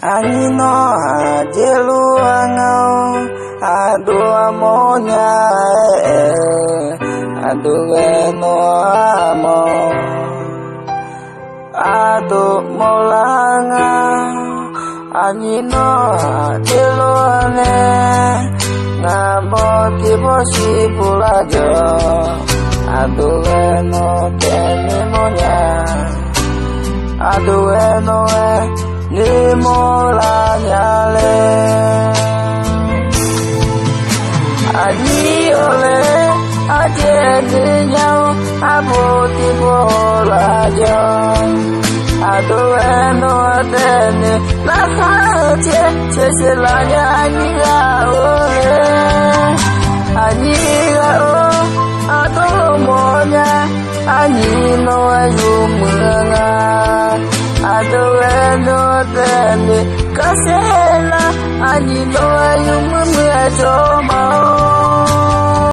Anino ajelu angau adu amonya adu eno amo adu molanga anino ajelu ane ngabo kibosi pulajo adu eno tenimonya adu eno ni molanya le adi ole aje di nhau aboti bolajo adu eno dene la sache seselanya aniga ole aniga o adu monya anino ayumanga adu eno dene kasela anino ayumanga jomao